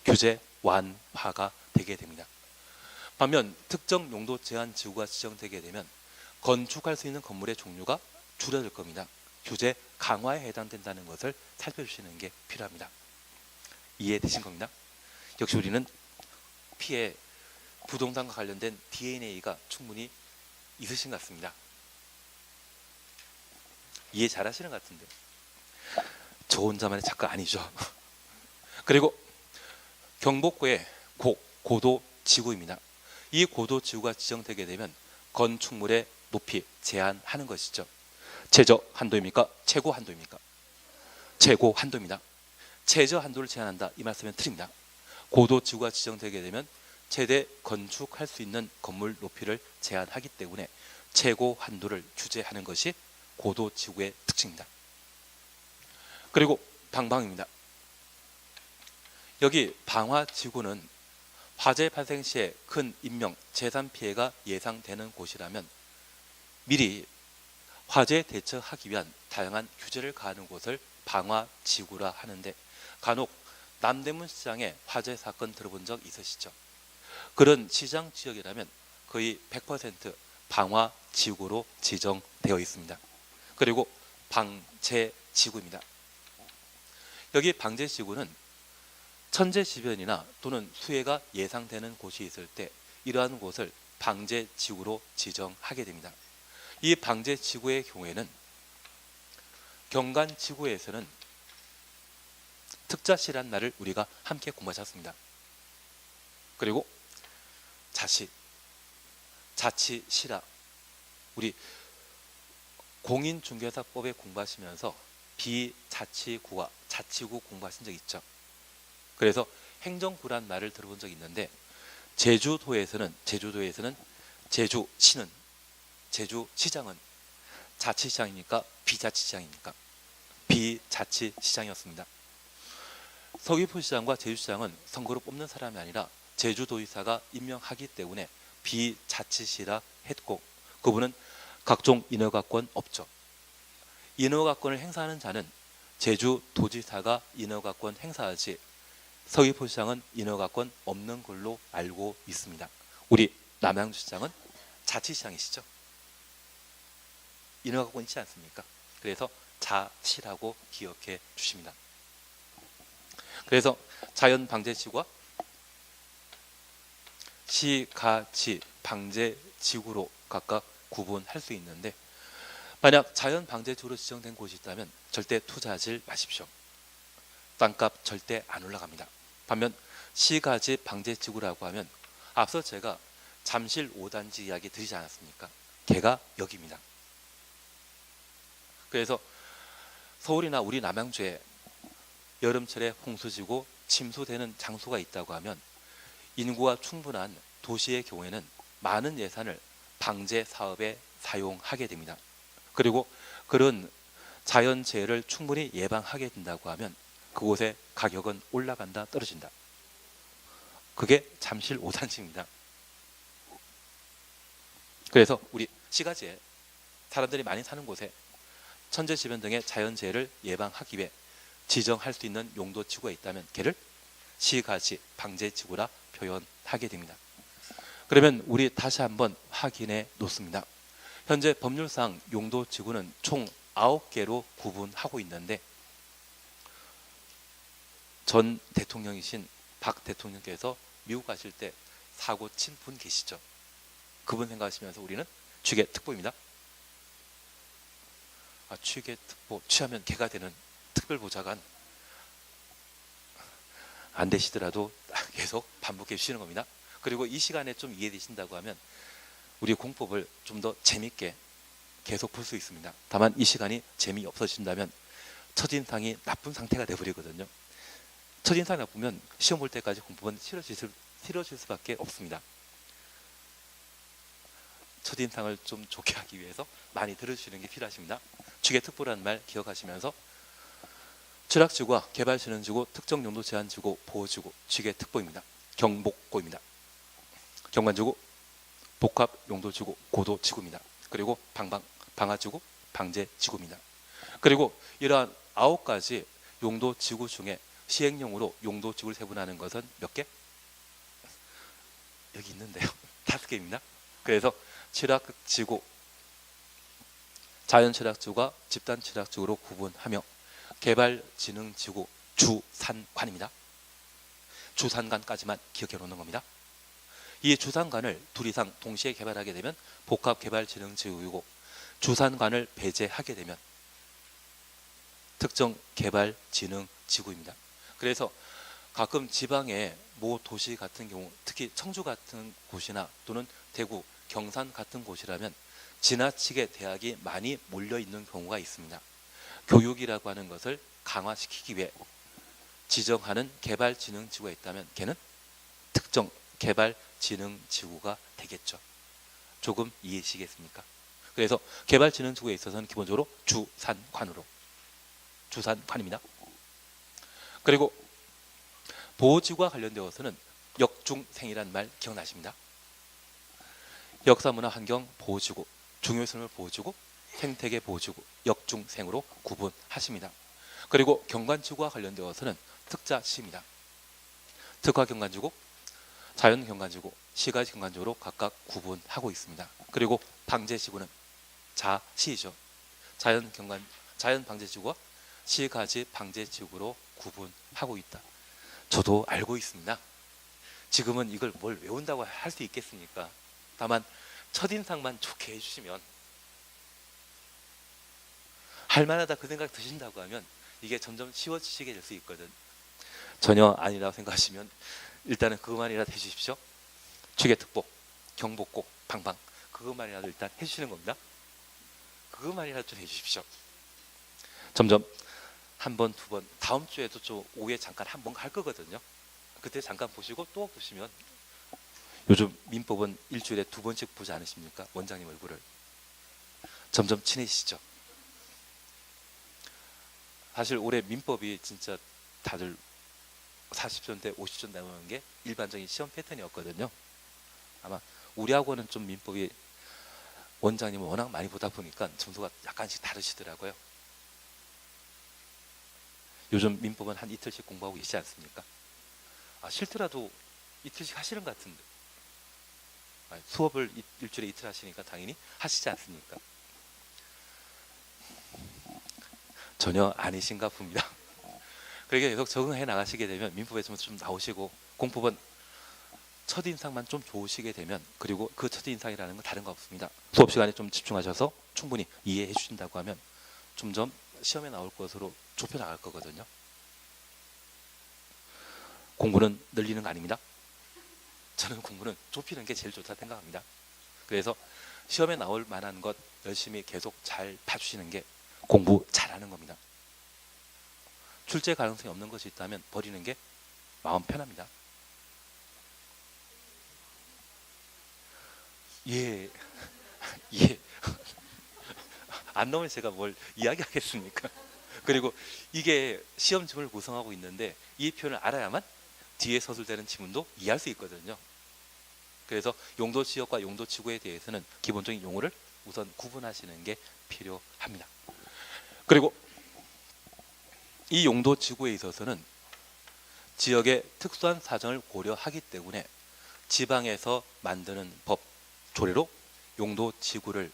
규제 완화가 되게 됩니다. 반면 특정 용도 제한 지구가 지정되게 되면 건축할 수 있는 건물의 종류가 줄어들 겁니다. 규제 강화에 해당된다는 것을 살펴주시는 게 필요합니다. 이해되신 겁니다. 역시 우리는 피해 부동산과 관련된 DNA가 충분히 있으신 것 같습니다. 이해 잘 하시는 것 같은데 저 혼자만의 작가 아니죠. 그리고 경복구의 고도 지구입니다. 이 고도 지구가 지정되게 되면 건축물의 높이 제한하는 것이죠. 최저 한도입니까? 최고 한도입니까? 최고 한도입니다. 최저 한도를 제한한다 이 말씀은 틀립니다. 고도 지구가 지정되게 되면 최대 건축할 수 있는 건물 높이를 제한하기 때문에 최고 한도를 규제하는 것이 고도 지구의 특징입니다. 그리고 방방입니다. 여기 방화지구는 화재 발생 시에 큰 인명, 재산 피해가 예상되는 곳이라면 미리 화재에 대처하기 위한 다양한 규제를 가하는 곳을 방화지구라 하는데 간혹 남대문 시장에 화재 사건 들어본 적 있으시죠? 그런 시장 지역이라면 거의 100% 방화지구로 지정되어 있습니다. 그리고 방제지구입니다. 여기 방제지구는 천재지변이나 또는 수해가 예상되는 곳이 있을 때 이러한 곳을 방제지구로 지정하게 됩니다. 이 방제지구의 경우에는 경관지구에서는 특자시라는 날을 우리가 함께 공부하셨습니다. 그리고 자치시라 우리 공인중개사법에 공부하시면서 비자치구와 자치구 공부하신 적 있죠? 그래서 행정구란 말을 들어본 적이 있는데 제주도에서는 제주시는 제주시장은 자치시장입니까? 비자치시장입니까? 비자치시장이었습니다. 서귀포시장과 제주시장은 선거로 뽑는 사람이 아니라 제주도의사가 임명하기 때문에 비자치시라 했고 그분은 각종 인허가권 없죠. 인허가권을 행사하는 자는 제주도지사가 인허가권 행사하지 서귀포시장은 인허가권 없는 걸로 알고 있습니다. 우리 남양주시장은 자치시장이시죠. 인허가권 있지 않습니까? 그래서 자치라고 기억해 주십니다. 그래서 자연방제지구와 시가지 방제지구로 각각 구분할 수 있는데 만약 자연방제지구로 지정된 곳이 있다면 절대 투자하지 마십시오. 땅값 절대 안 올라갑니다. 반면 시가지 방제지구라고 하면 앞서 제가 잠실 5단지 이야기 드리지 않았습니까? 걔가 여기입니다. 그래서 서울이나 우리 남양주에 여름철에 홍수지고 침수되는 장소가 있다고 하면 인구가 충분한 도시의 경우에는 많은 예산을 방제 사업에 사용하게 됩니다. 그리고 그런 자연재해를 충분히 예방하게 된다고 하면 그곳의 가격은 올라간다 떨어진다. 그게 잠실 5단지입니다. 그래서 우리 시가지에 사람들이 많이 사는 곳에 천재지변 등의 자연재해를 예방하기 위해 지정할 수 있는 용도지구가 있다면 걔를 시가지 방제지구라 표현하게 됩니다. 그러면 우리 다시 한번 확인해 놓습니다. 현재 법률상 용도지구는 총 9개로 구분하고 있는데 전 대통령이신 박 대통령께서 미국 가실 때 사고 친 분 계시죠? 그분 생각하시면서 우리는 취계특보입니다. 취계특보 취하면 개가 되는 특별보좌관 안 되시더라도 계속 반복해 주시는 겁니다. 그리고 이 시간에 좀 이해되신다고 하면 우리 공법을 좀 더 재밌게 계속 볼 수 있습니다. 다만 이 시간이 재미없어진다면 첫인상이 나쁜 상태가 되어버리거든요. 첫인상이 나쁘면 시험 볼 때까지 공법은 싫어질 수밖에 없습니다. 첫인상을 좀 좋게 하기 위해서 많이 들어주시는 게 필요하십니다. 취계특보라는 말 기억하시면서 취락지구와 개발진흥지구, 특정용도제한지구, 보호지구, 취계특보입니다. 경복고입니다. 경관지구, 복합용도지구, 고도지구입니다. 그리고 방화지구, 방제지구입니다. 그리고 이러한 9가지 용도지구 중에 시행령으로 용도지구를 세분하는 것은 몇 개? 여기 있는데요. 5개입니다. 그래서 취락지구, 자연취락지구가 집단취락지구로 구분하며 개발진흥지구 주산관입니다. 주산관까지만 기억해 놓는 겁니다. 이 주산관을 둘 이상 동시에 개발하게 되면 복합개발진흥지구이고 주산관을 배제하게 되면 특정개발진흥지구입니다. 그래서 가끔 지방의 모 도시 같은 경우 특히 청주 같은 곳이나 또는 대구, 경산 같은 곳이라면 지나치게 대학이 많이 몰려있는 경우가 있습니다. 교육이라고 하는 것을 강화시키기 위해 지정하는 개발진흥지구가 있다면 걔는 특정 개발진흥지구가 되겠죠. 조금 이해하시겠습니까? 그래서 개발진흥지구에 있어서는 기본적으로 주산관입니다. 그리고 보호지구와 관련되어서는 역중생이라는 말 기억나십니다. 역사문화환경보호지구, 중요시설 보호지구, 생태계 보호지구, 역중생으로 구분하십니다. 그리고 경관지구와 관련되어서는 특자시입니다. 특화경관지구, 자연경관지구, 시가지경관지구로 각각 구분하고 있습니다. 그리고 방제지구는 자시이죠. 자연방제지구와 시가지 방제지구로 구분하고 있다. 저도 알고 있습니다. 지금은 이걸 뭘 외운다고 할 수 있겠습니까? 다만 첫인상만 좋게 해주시면 할만하다 그 생각 드신다고 하면 이게 점점 쉬워지시게 될 수 있거든. 전혀 아니라고 생각하시면 일단은 그것만이라도 해주십시오. 취계특보, 경복고, 방방 그것만이라도 일단 해주시는 겁니다. 그것만이라도 좀 해주십시오. 점점 한 번, 두 번, 다음 주에도 좀 오후에 잠깐 한 번 할 거거든요. 그때 잠깐 보시고 또 보시면 요즘 민법은 일주일에 두 번씩 보지 않으십니까? 원장님 얼굴을. 점점 친해지시죠? 사실 올해 민법이 진짜 다들 40점대 50점 나오는 게 일반적인 시험 패턴이었거든요. 아마 우리 학원은 좀 민법이 원장님은 워낙 많이 보다 보니까 점수가 약간씩 다르시더라고요. 요즘 민법은 한 이틀씩 공부하고 계시지 않습니까? 싫더라도 이틀씩 하시는 것 같은데. 수업을 일주일에 이틀 하시니까 당연히 하시지 않습니까? 전혀 아니신가 봅니다. 그러니까 계속 적응해 나가시게 되면 민법에서 좀 나오시고 공법은 첫인상만 좀 좋으시게 되면, 그리고 그 첫인상이라는 건 다른 거 없습니다. 수업 시간에 좀 집중하셔서 충분히 이해해 주신다고 하면 점점 시험에 나올 것으로 좁혀 나갈 거거든요. 공부는 늘리는 거 아닙니다. 저는 공부는 좁히는 게 제일 좋다 생각합니다. 그래서 시험에 나올 만한 것 열심히 계속 잘 봐주시는 게 공부 잘하는 겁니다. 출제 가능성이 없는 것이 있다면 버리는 게 마음 편합니다. 예, 예. 안 나오면 제가 뭘 이야기하겠습니까? 그리고 이게 시험지문을 구성하고 있는데 이 표현을 알아야만 뒤에 서술되는 지문도 이해할 수 있거든요. 그래서 용도 지역과 용도 지구에 대해서는 기본적인 용어를 우선 구분하시는 게 필요합니다. 그리고 이 용도 지구에 있어서는 지역의 특수한 사정을 고려하기 때문에 지방에서 만드는 법, 조례로 용도 지구를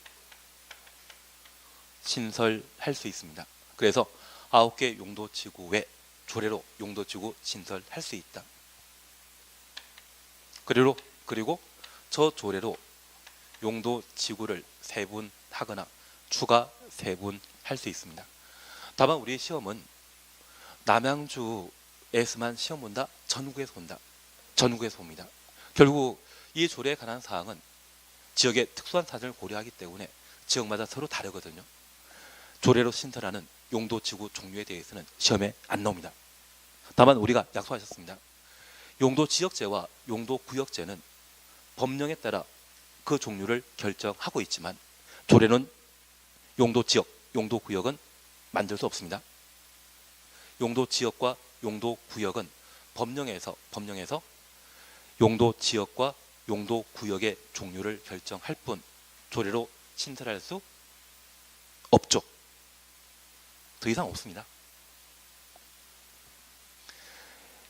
신설할 수 있습니다. 그래서 9개 용도 지구 외 조례로 용도 지구 신설할 수 있다. 그리고 저 조례로 용도 지구를 세분하거나 추가 세분할 수 있습니다. 다만 우리 시험은 남양주에서만 시험 본다, 전국에서 본다, 전국에서 봅니다. 결국 이 조례에 관한 사항은 지역의 특수한 사정을 고려하기 때문에 지역마다 서로 다르거든요. 조례로 신설하는 용도 지구 종류에 대해서는 시험에 안 나옵니다. 다만 우리가 약속하셨습니다. 용도 지역제와 용도 구역제는 법령에 따라 그 종류를 결정하고 있지만 조례는 용도 지역, 용도 구역은 만들 수 없습니다. 용도 지역과 용도 구역은 법령에서 용도 지역과 용도 구역의 종류를 결정할 뿐 조례로 신설할 수 없죠. 더 이상 없습니다.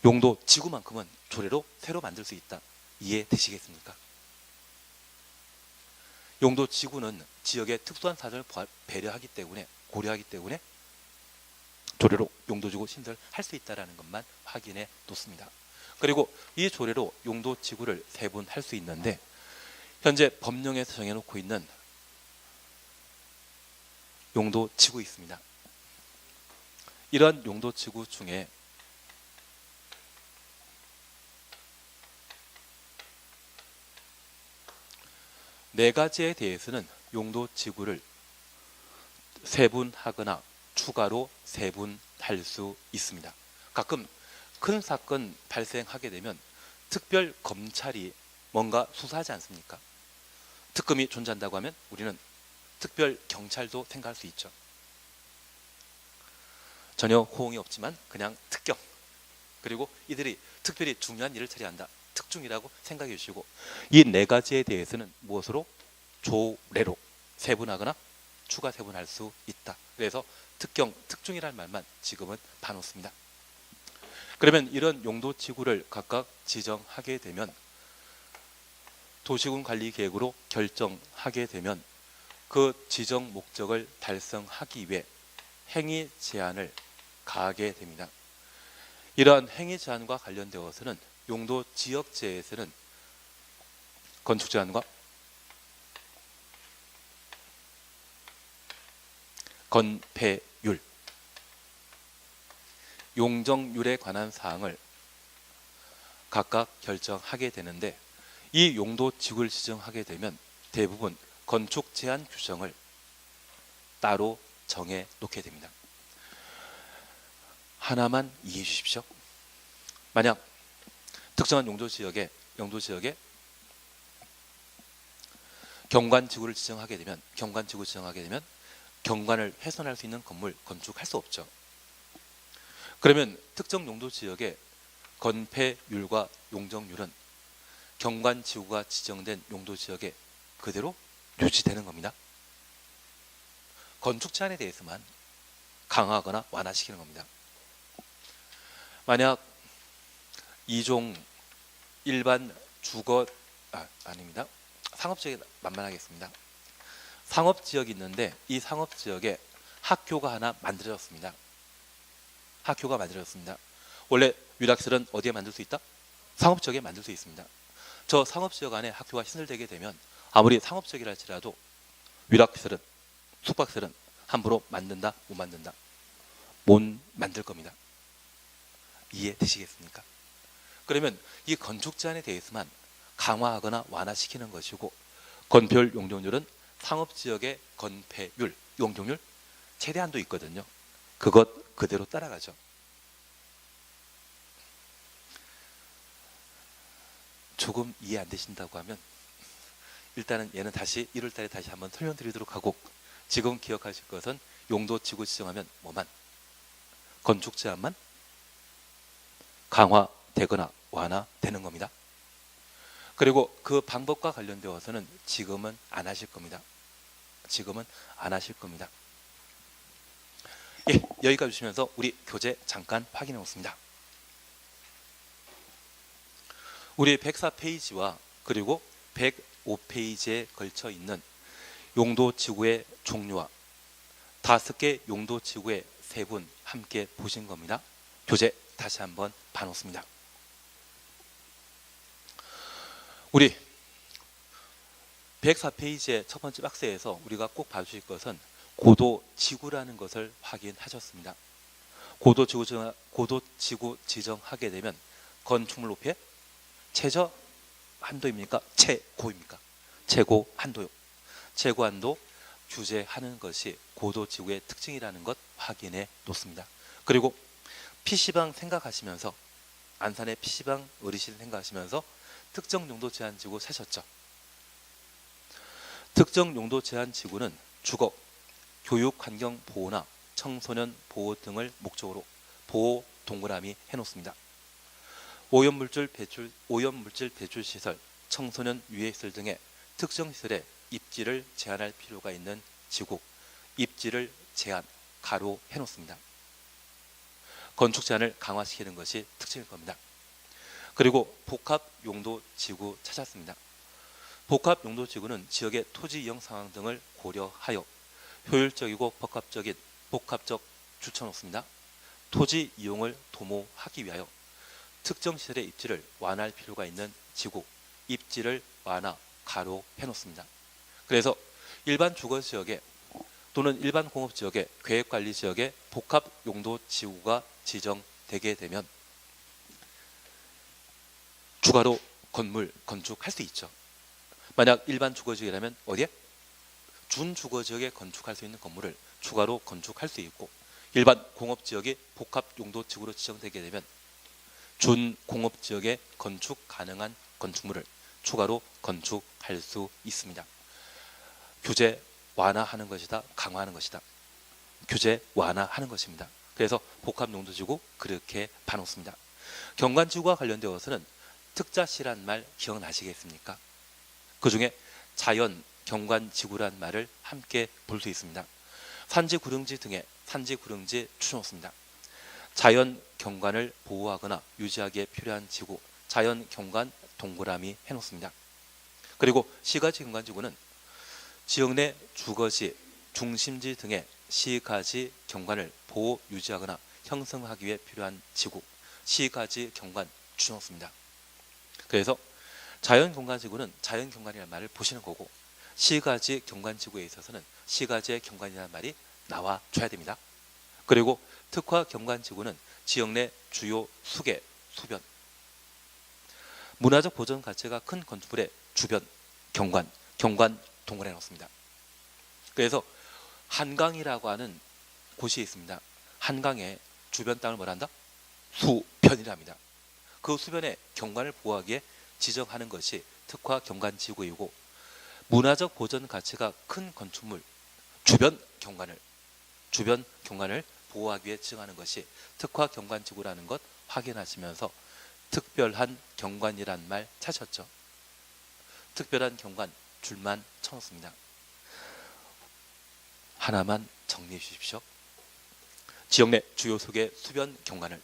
용도 지구만큼은 조례로 새로 만들 수 있다. 이해되시겠습니까? 용도 지구는 지역의 특수한 사정을 배려하기 때문에, 고려하기 때문에 조례로 용도지구 신설할 수 있다는 것만 확인해 놓습니다. 그리고 이 조례로 용도지구를 세분할 수 있는데 현재 법령에서 정해놓고 있는 용도지구 있습니다. 이러한 용도지구 중에 네 가지에 대해서는 용도지구를 세분하거나 추가로 세분할 수 있습니다. 가끔 큰 사건 발생하게 되면 특별 검찰이 뭔가 수사하지 않습니까? 특검이 존재한다고 하면 우리는 특별 경찰도 생각할 수 있죠. 전혀 호응이 없지만 그냥 특경, 그리고 이들이 특별히 중요한 일을 처리한다, 특중이라고 생각해 주시고, 이 네 가지에 대해서는 무엇으로? 조례로 세분하거나 추가 세분할 수 있다. 그래서 특경, 특중이라는 말만 지금은 봐놓습니다. 그러면 이런 용도지구를 각각 지정하게 되면, 도시군 관리 계획으로 결정하게 되면 그 지정 목적을 달성하기 위해 행위 제한을 가하게 됩니다. 이러한 행위 제한과 관련되어서는 용도 지역제에서는 건축 제한과 건폐율, 용적률에 관한 사항을 각각 결정하게 되는데, 이 용도 지구를 지정하게 되면 대부분 건축 제한 규정을 따로 정해 놓게 됩니다. 하나만 이해해 주십시오. 만약 특정한 용도 지역에 경관지구를 지정하게 되면 경관을 훼손할 수 있는 건물 건축할 수 없죠. 그러면 특정 용도 지역의 건폐율과 용적률은 경관지구가 지정된 용도 지역에 그대로 유지되는 겁니다. 건축 제한에 대해서만 강화하거나 완화시키는 겁니다. 만약 2종 일반 주거 아닙니다. 상업지역에 만만하겠습니다. 상업지역이 있는데 이 상업지역에 학교가 하나 만들어졌습니다. 원래 위락설은 어디에 만들 수 있다? 상업지역에 만들 수 있습니다. 저 상업지역 안에 학교가 신설되게 되면 아무리 상업지역이라 할지라도 위락설은, 숙박설은 함부로 만든다, 못 만든다? 못 만들 겁니다. 이해되시겠습니까? 그러면 이 건축 제한에 대해서만 강화하거나 완화시키는 것이고, 건폐율, 용적률은 상업지역의 건폐율, 용적률 최대한도 있거든요. 그것 그대로 따라가죠. 조금 이해 안 되신다고 하면 일단은 얘는 다시 1월 달에 다시 한번 설명드리도록 하고, 지금 기억하실 것은 용도 지구 지정하면 뭐만? 건축 제한만 강화되거나 완화되는 겁니다. 그리고 그 방법과 관련되어서는 지금은 안 하실 겁니다. 예, 여기까지 주시면서 우리 교재 잠깐 확인해 보겠습니다. 우리 104페이지와 그리고 105페이지에 걸쳐 있는 용도 지구의 종류와 5개 용도 지구의 세분 함께 보신 겁니다. 교재 다시 한번 봐놓습니다. 우리 104페이지의 첫 번째 박스에서 우리가 꼭 봐주실 것은 고도 지구라는 것을 확인하셨습니다. 고도 지구 지정하게 되면 건축물 높이의 최저 한도입니까? 최고입니까? 최고 한도요. 최고 한도 규제하는 것이 고도 지구의 특징이라는 것 확인해 놓습니다. 그리고 PC방 생각하시면서, 안산의 PC방 어르신 생각하시면서 특정 용도 제한 지구 사셨죠? 특정 용도 제한 지구는 주거, 교육 환경 보호나 청소년 보호 등을 목적으로 보호 동그라미 해놓습니다. 오염물질 배출 시설, 청소년 유해시설 등의 특정 시설에 입지를 제한할 필요가 있는 지구, 입지를 제한, 가로 해놓습니다. 건축 제한을 강화시키는 것이 특징일 겁니다. 그리고 복합 용도 지구 찾았습니다. 복합 용도 지구는 지역의 토지 이용 상황 등을 고려하여 효율적이고 복합적 추천놓습니다. 토지 이용을 도모하기 위하여 특정 시설의 입지를 완화할 필요가 있는 지구, 입지를 완화, 가로 해놓습니다. 그래서 일반 주거지역에 또는 일반 공업지역에, 계획관리지역에 복합 용도 지구가 지정되게 되면 추가로 건물 건축할 수 있죠. 만약 일반 주거지역이라면 어디에? 준주거지역에 건축할 수 있는 건물을 추가로 건축할 수 있고, 일반 공업지역이 복합 용도 지구로 지정되게 되면 준공업지역에 건축 가능한 건축물을 추가로 건축할 수 있습니다. 규제 완화하는 것이다, 강화하는 것이다. 규제 완화하는 것입니다. 그래서 복합용도지구 그렇게 봐놓습니다. 경관지구와 관련되어서는 특자시란 말 기억나시겠습니까? 그 중에 자연 경관지구란 말을 함께 볼 수 있습니다. 산지 구릉지 등의 산지 구릉지 추놓습니다. 자연 경관을 보호하거나 유지하기에 필요한 지구, 자연 경관 동그라미 해놓습니다. 그리고 시가지 경관지구는 지역 내 주거지, 중심지 등의 시가지 경관을 보호 유지하거나 형성하기 위해 필요한 지구, 시가지 경관 추놓습니다. 그래서 자연 경관지구는 자연 경관이라는 말을 보시는 거고, 시가지 경관지구에 있어서는 시가지의 경관이라는 말이 나와줘야 됩니다. 그리고 특화 경관지구는 지역 내 주요 수계, 수변, 문화적 보존 가치가 큰 건축물의 주변, 경관 동그라미 놓습니다. 그래서 한강이라고 하는 곳이 있습니다. 한강에 주변 땅을 뭐란다? 수변이랍니다. 그 수변의 경관을 보호하기에 지정하는 것이 특화 경관지구이고, 문화적 보존 가치가 큰 건축물 주변 경관을 보호하기 위해 지정하는 것이 특화 경관지구라는 것 확인하시면서 특별한 경관이란 말 찾으셨죠? 특별한 경관 줄만 쳐놓습니다. 하나만 정리해 주십시오. 지역 내 주요 수계 수변 경관을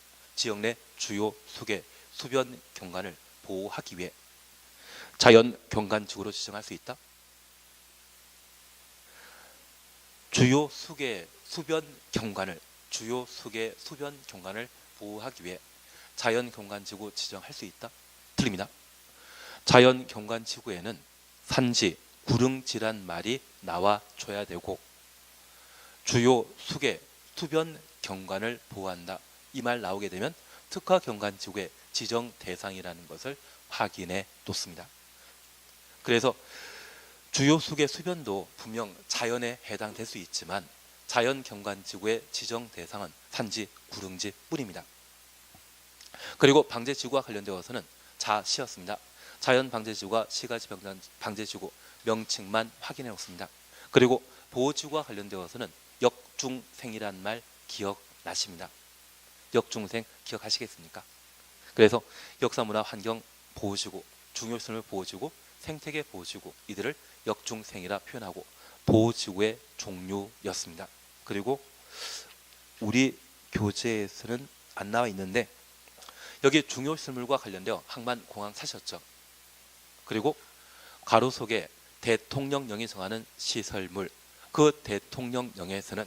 보호하기 위해 자연 경관지구로 지정할 수 있다. 주요 수계 수변 경관을 보호하기 위해 자연 경관지구 지정할 수 있다. 틀립니다. 자연 경관지구에는 산지, 구릉지란 말이 나와줘야 되고, 주요 수계 수변 경관을 보호한다 이 말 나오게 되면 특화 경관지구의 지정 대상이라는 것을 확인해 놓습니다. 그래서 주요 수계 수변도 분명 자연에 해당될 수 있지만 자연 경관지구의 지정 대상은 산지, 구릉지 뿐입니다. 그리고 방제지구와 관련되어서는 시였습니다. 자연 방제지구와 시가지 방제지구 명칭만 확인해 놓습니다. 그리고 보호지구와 관련되어서는 역중생이란 말 기억나십니다. 역중생 기억하시겠습니까? 그래서 역사문화 환경 보호지구, 중요시설 보호지구, 생태계 보호지구, 이들을 역중생이라 표현하고 보호지구의 종류였습니다. 그리고 우리 교재에서는 안 나와 있는데 여기 중요시설물과 관련되어 항만공항 사셨죠? 그리고 가로 속에 대통령령이 정하는 시설물, 그 대통령령에서는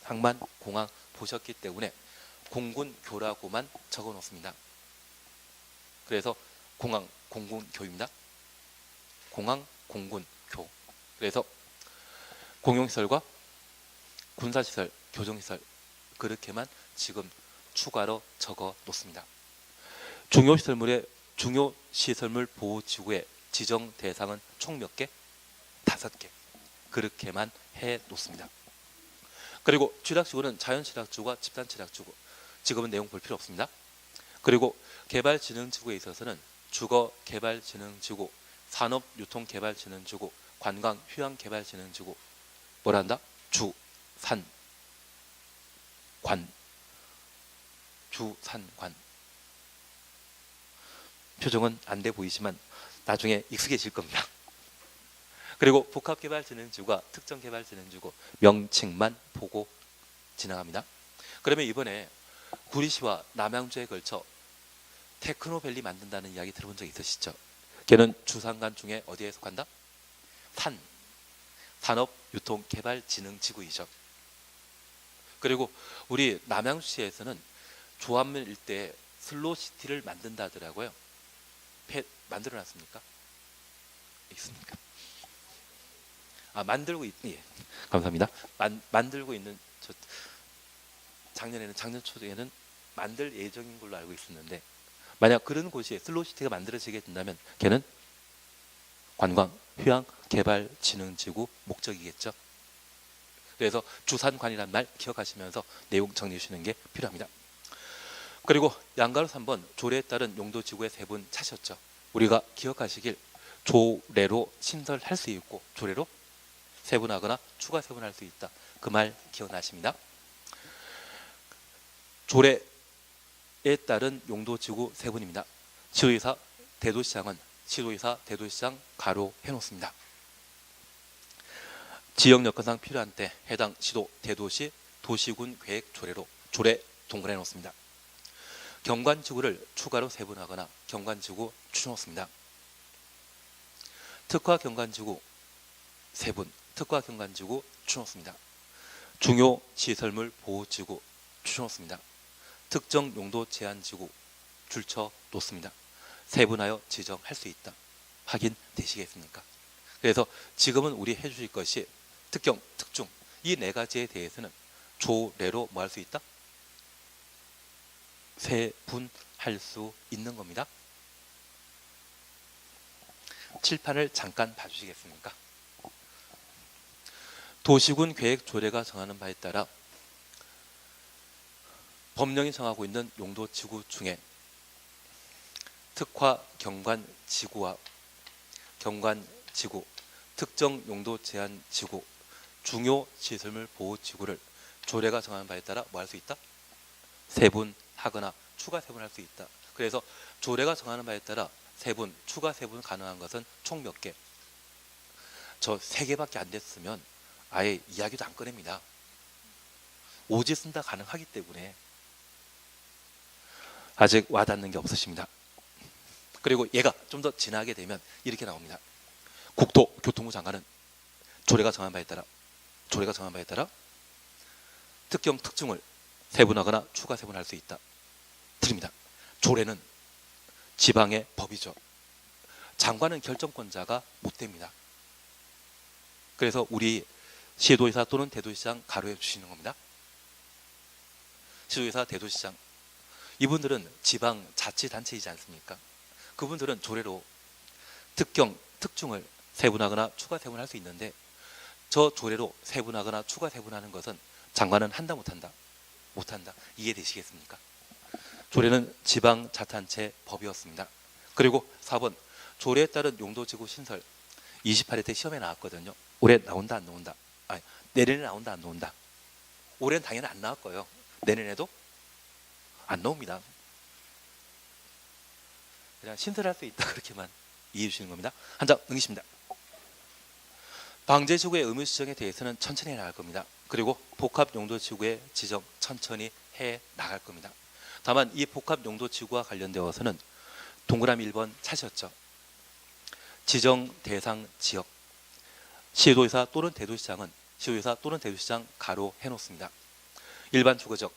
항만공항 보셨기 때문에 공군교라고만 적어 놓습니다. 그래서 공항 공군교입니다. 공항 공군교. 그래서 공용시설과 군사시설, 교정시설 그렇게만 지금 추가로 적어 놓습니다. 중요시설물 보호지구의 지정 대상은 총 몇 개? 5개. 그렇게만 해 놓습니다. 그리고 취락지구는 자연취락지구와 집단취락지구. 지금은 내용 볼 필요 없습니다. 그리고 개발진흥지구에 있어서는 주거개발진흥지구, 산업유통개발진흥지구, 관광휴양개발진흥지구, 뭐란다? 주산관. 표정은 안 돼 보이지만 나중에 익숙해질 겁니다. 그리고 복합개발진흥지구와 특정개발진흥지구 명칭만 보고 지나갑니다. 그러면 이번에 구리시와 남양주에 걸쳐 테크노밸리 만든다는 이야기 들어본 적 있으시죠? 걔는 주산관 중에 어디에 속한다? 산업유통개발진흥지구이죠. 그리고 우리 남양주시에서는 조합면 일대에 슬로시티를 만든다 하더라고요. 만들어 놨습니까? 있습니까? 만들고 예. 감사합니다. 만들고 있는 작년 초에는 만들 예정인 걸로 알고 있었는데, 만약 그런 곳이 슬로시티가 만들어지게 된다면 걔는 관광, 휴양, 개발, 진흥지구 목적이겠죠. 그래서 주산관이란 말 기억하시면서 내용 정리해 주시는 게 필요합니다. 그리고 양가로 3번 조례에 따른 용도지구의 세분 찾으셨죠. 우리가 기억하시길 조례로 신설할 수 있고 조례로 세분하거나 추가 세분할 수 있다. 그 말 기억나십니다. 조례에 따른 용도지구 세분입니다. 시도의사, 대도시장은 시도의사, 대도시장 가로 해놓습니다. 지역 여건상 필요한 때 해당 시도, 대도시, 도시군 계획 조례로 조례 동그래 놓습니다. 경관지구를 추가로 세분하거나 경관지구 추천놓습니다. 특화 경관지구 세분, 특화 경관지구 추천놓습니다. 중요시설물 보호지구 추천놓습니다. 특정 용도 제한지구 줄쳐 놓습니다. 세분하여 지정할 수 있다. 확인되시겠습니까? 그래서 지금은 우리 해주실 것이 특경, 특중 이 네 가지에 대해서는 조례로 뭐 할 수 있다? 세분할 수 있는 겁니다. 칠판을 잠깐 봐주시겠습니까? 도시군 계획 조례가 정하는 바에 따라 법령이 정하고 있는 용도 지구 중에 특화 경관 지구와 경관 지구, 특정 용도 제한 지구, 중요 시설물 보호 지구를 조례가 정하는 바에 따라 뭐 할 수 있다? 세분하거나 추가 세분할 수 있다. 그래서 조례가 정하는 바에 따라 세분, 추가 세분 가능한 것은 총 몇 개? 저 3개밖에 안 됐으면 아예 이야기도 안 꺼냅니다. 오지 쓴다 가능하기 때문에 아직 와닿는 게 없으십니다. 그리고 얘가 좀 더 지나게 되면 이렇게 나옵니다. 국토교통부 장관은 조례가 정한 바에 따라 특정 특징을 세분하거나 추가 세분할 수 있다. 드립니다. 조례는 지방의 법이죠. 장관은 결정권자가 못 됩니다. 그래서 우리 시도의사 또는 대도시장 가로해 주시는 겁니다. 시도의사, 대도시장 이분들은 지방 자치단체이지 않습니까? 그분들은 조례로 특경, 특중을 세분하거나 추가 세분할 수 있는데 저 조례로 세분하거나 추가 세분하는 것은 장관은 한다 못한다? 못한다. 이해되시겠습니까? 조례는 지방 자치단체 법이었습니다. 그리고 4번 조례에 따른 용도지구 신설 28회 때 시험에 나왔거든요. 올해 나온다 안 나온다? 아니, 내년에 나온다 안 나온다? 올해는 당연히 안 나올 거예요. 내년에도 안 나옵니다. 그냥 신설할 수 있다 그렇게만 이해해 주시는 겁니다. 한 장 넘기십니다. 방제지구의 의무 지정에 대해서는 천천히 해 나갈 겁니다. 그리고 복합용도지구의 지정 천천히 해 나갈 겁니다. 다만 이 복합용도지구와 관련되어서는 동그라미 1번 찾으셨죠? 지정 대상 지역 시도의사 또는 대도시장은 시도의사 또는 대도시장 가로 해놓습니다. 일반 주거지역,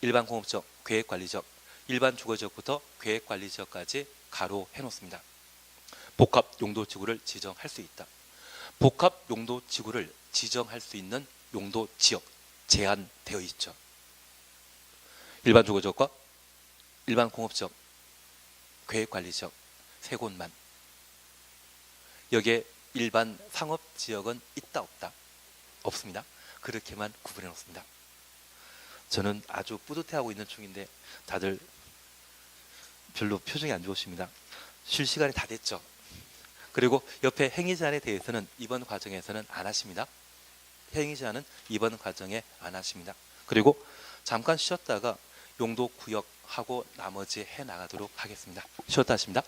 일반 공업지역, 계획관리지역, 일반 주거지역부터 계획관리지역까지 가로 해놓습니다. 복합용도지구를 지정할 수 있다. 복합용도지구를 지정할 수 있는 용도지역 제한되어 있죠. 일반 주거지역과 일반 공업지역, 계획관리지역 세 곳만. 여기에 일반 상업지역은 있다 없다? 없습니다. 그렇게만 구분해 놓습니다. 저는 아주 뿌듯해하고 있는 중인데 다들 별로 표정이 안 좋으십니다. 쉴 시간이 다 됐죠. 그리고 옆에 행위제한에 대해서는 이번 과정에서는 안 하십니다. 행위제한은 이번 과정에 안 하십니다. 그리고 잠깐 쉬었다가 용도구역하고 나머지 해 나가도록 하겠습니다. 쉬었다 하십니다.